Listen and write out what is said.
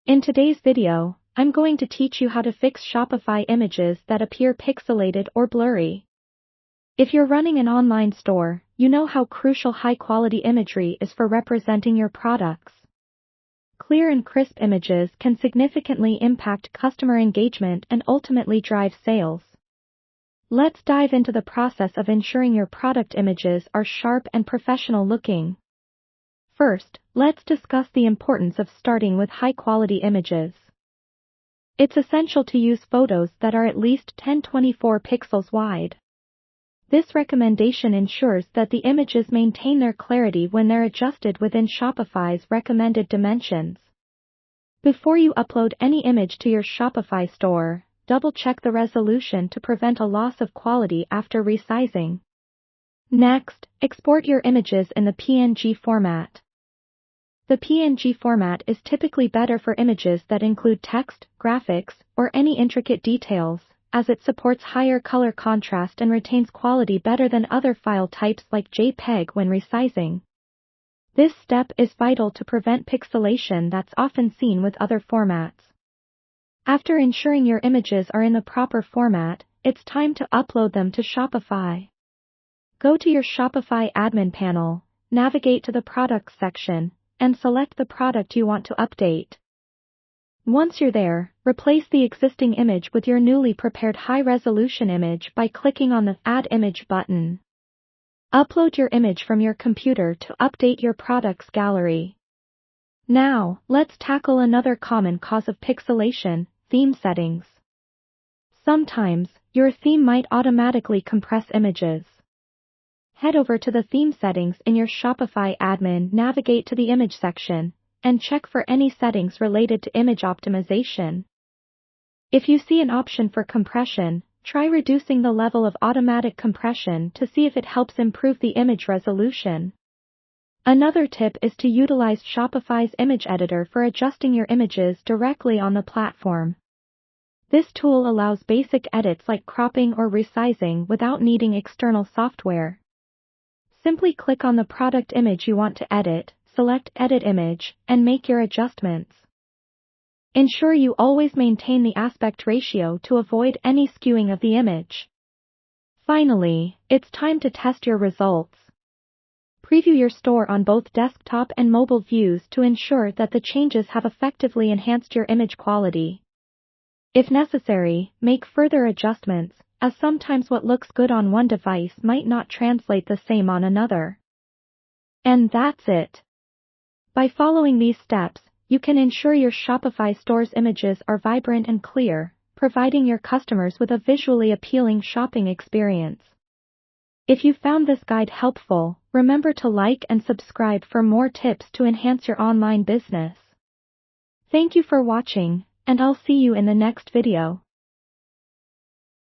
In today's video, I'm going to teach you how to fix Shopify images that appear pixelated or blurry. If you're running an online store, you know how crucial high-quality imagery is for representing your products. Clear and crisp images can significantly impact customer engagement and ultimately drive sales. Let's dive into the process of ensuring your product images are sharp and professional looking. First, let's discuss the importance of starting with high-quality images. It's essential to use photos that are at least 1024 pixels wide. This recommendation ensures that the images maintain their clarity when they're adjusted within Shopify's recommended dimensions. Before you upload any image to your Shopify store, double-check the resolution to prevent a loss of quality after resizing. Next, export your images in the PNG format. The PNG format is typically better for images that include text, graphics, or any intricate details, as it supports higher color contrast and retains quality better than other file types like JPEG when resizing. This step is vital to prevent pixelation that's often seen with other formats. After ensuring your images are in the proper format, it's time to upload them to Shopify. Go to your Shopify admin panel, navigate to the Products section, and select the product you want to update. Once you're there, replace the existing image with your newly prepared high-resolution image by clicking on the Add Image button. Upload your image from your computer to update your product's gallery. Now, let's tackle another common cause of pixelation: theme settings. Sometimes, your theme might automatically compress images. Head over to the theme settings in your Shopify admin, navigate to the image section, and check for any settings related to image optimization. If you see an option for compression, try reducing the level of automatic compression to see if it helps improve the image resolution. Another tip is to utilize Shopify's image editor for adjusting your images directly on the platform. This tool allows basic edits like cropping or resizing without needing external software. Simply click on the product image you want to edit, select Edit Image, and make your adjustments. Ensure you always maintain the aspect ratio to avoid any skewing of the image. Finally, it's time to test your results. Preview your store on both desktop and mobile views to ensure that the changes have effectively enhanced your image quality. If necessary, make further adjustments, as sometimes what looks good on one device might not translate the same on another. And that's it. By following these steps, you can ensure your Shopify store's images are vibrant and clear, providing your customers with a visually appealing shopping experience. If you found this guide helpful, remember to like and subscribe for more tips to enhance your online business. Thank you for watching, and I'll see you in the next video.